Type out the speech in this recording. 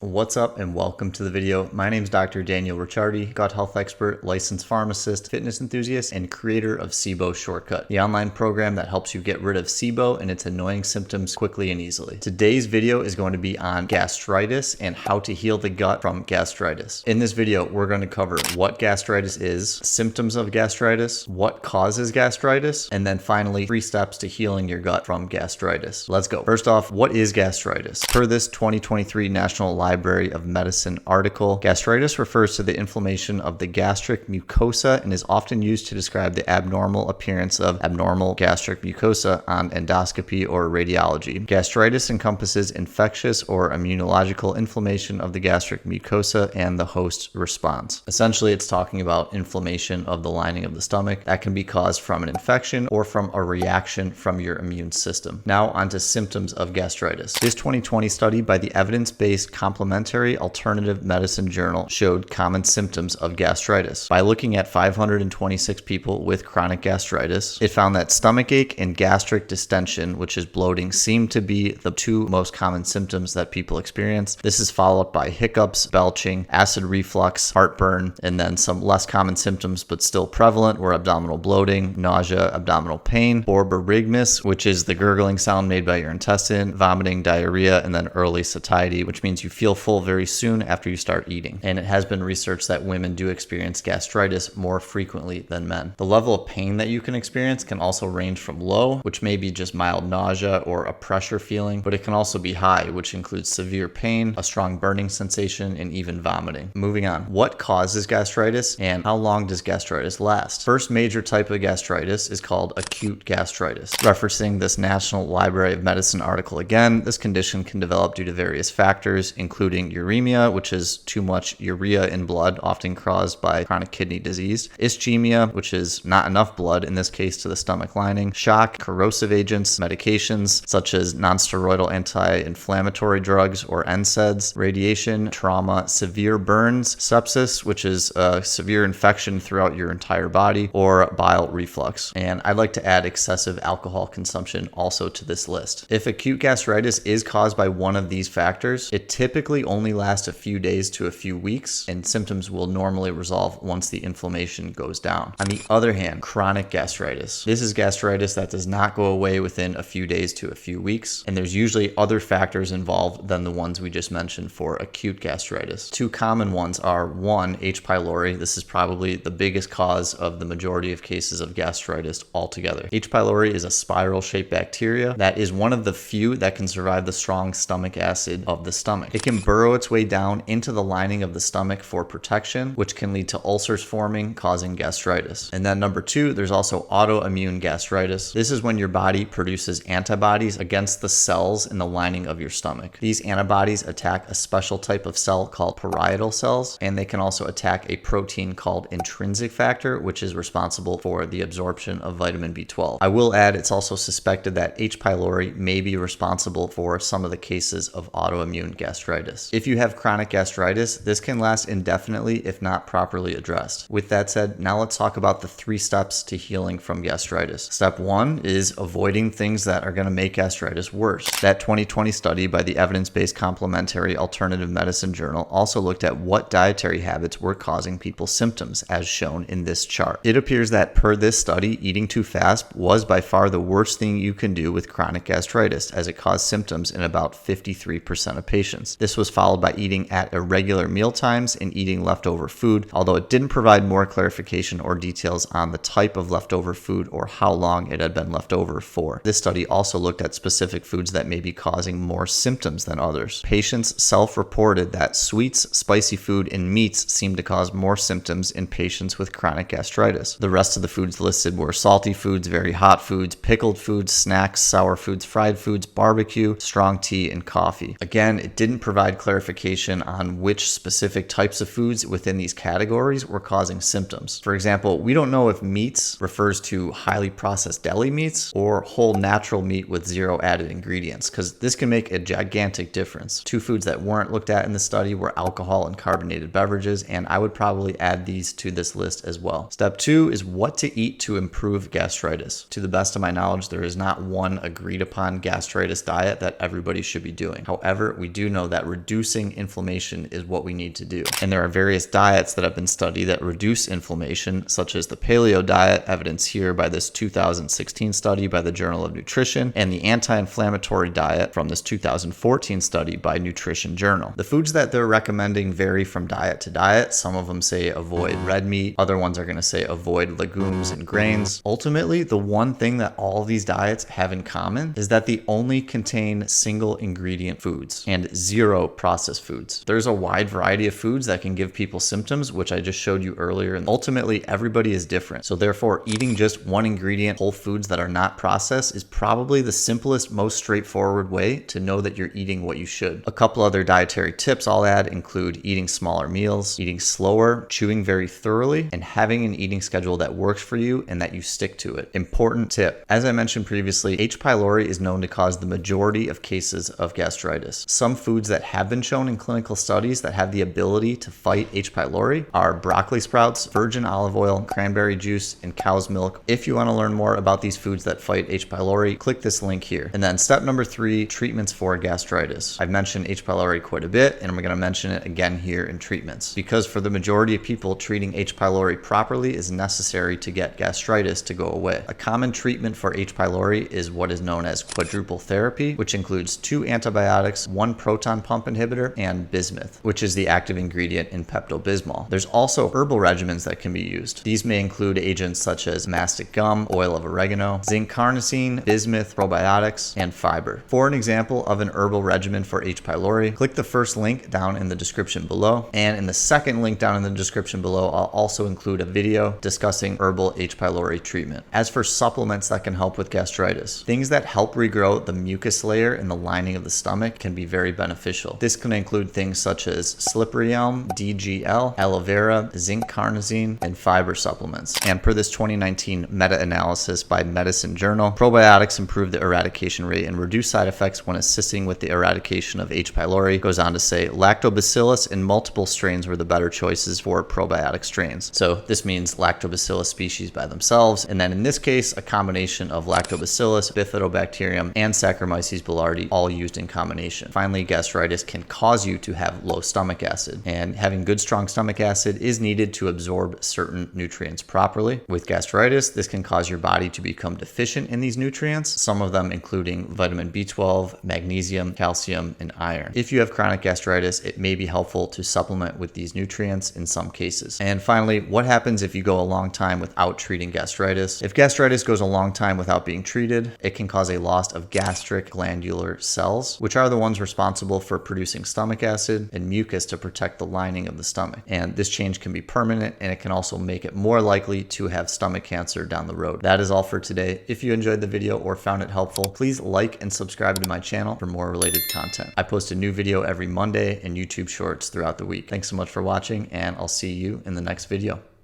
What's up and welcome to the video. My name is Dr. Daniel Ricciardi, gut health expert, licensed pharmacist, fitness enthusiast, and creator of SIBO Shortcut, the online program that helps you get rid of SIBO and its annoying symptoms quickly and easily. Today's video is going to be on gastritis and how to heal the gut from gastritis. In this video, we're going to cover what gastritis is, symptoms of gastritis, what causes gastritis, and then finally 3 steps to healing your gut from gastritis. Let's go. First off, what is gastritis? Per this 2023 National Library of Medicine article, gastritis refers to the inflammation of the gastric mucosa and is often used to describe the abnormal appearance of abnormal gastric mucosa on endoscopy or radiology. Gastritis encompasses infectious or immunological inflammation of the gastric mucosa and the host response. Essentially, it's talking about inflammation of the lining of the stomach that can be caused from an infection or from a reaction from your immune system. Now onto symptoms of gastritis. This 2020 study by the evidence-based Complementary Alternative Medicine Journal showed common symptoms of gastritis. By looking at 526 people with chronic gastritis, it found that stomachache and gastric distension, which is bloating, seemed to be the 2 most common symptoms that people experience. This is followed by hiccups, belching, acid reflux, heartburn, and then some less common symptoms but still prevalent were abdominal bloating, nausea, abdominal pain, borborygmus, which is the gurgling sound made by your intestine, vomiting, diarrhea, and then early satiety, which means you feel full very soon after you start eating. And it has been researched that women do experience gastritis more frequently than men. The level of pain that you can experience can also range from low, which may be just mild nausea or a pressure feeling, but it can also be high, which includes severe pain, a strong burning sensation, and even vomiting. Moving on, what causes gastritis and how long does gastritis last? First major type of gastritis is called acute gastritis. Referencing this National Library of Medicine article again, this condition can develop due to various factors, including uremia, which is too much urea in blood, often caused by chronic kidney disease, ischemia, which is not enough blood, in this case to the stomach lining, shock, corrosive agents, medications such as nonsteroidal anti-inflammatory drugs or NSAIDs, radiation, trauma, severe burns, sepsis, which is a severe infection throughout your entire body, or bile reflux. And I'd like to add excessive alcohol consumption also to this list. If acute gastritis is caused by one of these factors, it typically only lasts a few days to a few weeks, and symptoms will normally resolve once the inflammation goes down. On the other hand, chronic gastritis. This is gastritis that does not go away within a few days to a few weeks, and there's usually other factors involved than the ones we just mentioned for acute gastritis. 2 common ones are 1, H. pylori. This is probably the biggest cause of the majority of cases of gastritis altogether. H. pylori is a spiral-shaped bacteria that is one of the few that can survive the strong stomach acid of the stomach. It can burrow its way down into the lining of the stomach for protection, which can lead to ulcers forming, causing gastritis. And then number 2, there's also autoimmune gastritis. This is when your body produces antibodies against the cells in the lining of your stomach. These antibodies attack a special type of cell called parietal cells, and they can also attack a protein called intrinsic factor, which is responsible for the absorption of vitamin B12. I will add, it's also suspected that H. pylori may be responsible for some of the cases of autoimmune gastritis. If you have chronic gastritis, this can last indefinitely if not properly addressed. With that said, now let's talk about the 3 steps to healing from gastritis. Step 1 is avoiding things that are going to make gastritis worse. That 2020 study by the evidence-based Complementary Alternative Medicine Journal also looked at what dietary habits were causing people's symptoms, as shown in this chart. It appears that per this study, eating too fast was by far the worst thing you can do with chronic gastritis, as it caused symptoms in about 53% of patients. This was followed by eating at irregular meal times and eating leftover food, although it didn't provide more clarification or details on the type of leftover food or how long it had been left over for. This study also looked at specific foods that may be causing more symptoms than others. Patients self-reported that sweets, spicy food, and meats seemed to cause more symptoms in patients with chronic gastritis. The rest of the foods listed were salty foods, very hot foods, pickled foods, snacks, sour foods, fried foods, barbecue, strong tea, and coffee. Again, it didn't provide clarification on which specific types of foods within these categories were causing symptoms. For example, we don't know if meats refers to highly processed deli meats or whole natural meat with 0 added ingredients, because this can make a gigantic difference. 2 foods that weren't looked at in the study were alcohol and carbonated beverages, and I would probably add these to this list as well. Step 2 is what to eat to improve gastritis. To the best of my knowledge, there is not one agreed upon gastritis diet that everybody should be doing. However, we do know that reducing inflammation is what we need to do. And there are various diets that have been studied that reduce inflammation, such as the paleo diet, evidenced here by this 2016 study by the Journal of Nutrition, and the anti-inflammatory diet from this 2014 study by Nutrition Journal. The foods that they're recommending vary from diet to diet. Some of them say avoid red meat. Other ones are going to say avoid legumes and grains. Ultimately, the one thing that all these diets have in common is that they only contain single ingredient foods and zero processed foods. There's a wide variety of foods that can give people symptoms, which I just showed you earlier. And ultimately, everybody is different. So therefore, eating just one ingredient whole foods that are not processed is probably the simplest, most straightforward way to know that you're eating what you should. A couple other dietary tips I'll add include eating smaller meals, eating slower, chewing very thoroughly, and having an eating schedule that works for you and that you stick to it. Important tip. As I mentioned previously, H. pylori is known to cause the majority of cases of gastritis. Some foods that have been shown in clinical studies that have the ability to fight H. pylori are broccoli sprouts, virgin olive oil, cranberry juice, and cow's milk. If you want to learn more about these foods that fight H. pylori, click this link here. And then step number 3, treatments for gastritis. I've mentioned H. pylori quite a bit, and we're going to mention it again here in treatments, because for the majority of people, treating H. pylori properly is necessary to get gastritis to go away. A common treatment for H. pylori is what is known as quadruple therapy, which includes 2 antibiotics, 1 proton pump inhibitor, and bismuth, which is the active ingredient in Pepto-Bismol. There's also herbal regimens that can be used. These may include agents such as mastic gum, oil of oregano, zinc carnosine, bismuth, probiotics, and fiber. For an example of an herbal regimen for H. pylori, click the first link down in the description below, and in the second link down in the description below, I'll also include a video discussing herbal H. pylori treatment. As for supplements that can help with gastritis, things that help regrow the mucus layer in the lining of the stomach can be very beneficial. This can include things such as slippery elm, DGL, aloe vera, zinc carnosine, and fiber supplements. And per this 2019 meta-analysis by Medicine Journal, probiotics improve the eradication rate and reduce side effects when assisting with the eradication of H. pylori. It goes on to say lactobacillus and multiple strains were the better choices for probiotic strains. So this means lactobacillus species by themselves, and then in this case, a combination of lactobacillus, bifidobacterium, and Saccharomyces boulardii, all used in combination. Finally, gastritis can cause you to have low stomach acid, and having good strong stomach acid is needed to absorb certain nutrients properly. With gastritis, this can cause your body to become deficient in these nutrients, some of them including vitamin B12, magnesium, calcium, and iron. If you have chronic gastritis, it may be helpful to supplement with these nutrients in some cases. And finally, what happens if you go a long time without treating gastritis? If gastritis goes a long time without being treated, it can cause a loss of gastric glandular cells, which are the ones responsible for producing stomach acid and mucus to protect the lining of the stomach. And this change can be permanent, and it can also make it more likely to have stomach cancer down the road. That is all for today. If you enjoyed the video or found it helpful, please like and subscribe to my channel for more related content. I post a new video every Monday and YouTube shorts throughout the week. Thanks so much for watching, and I'll see you in the next video.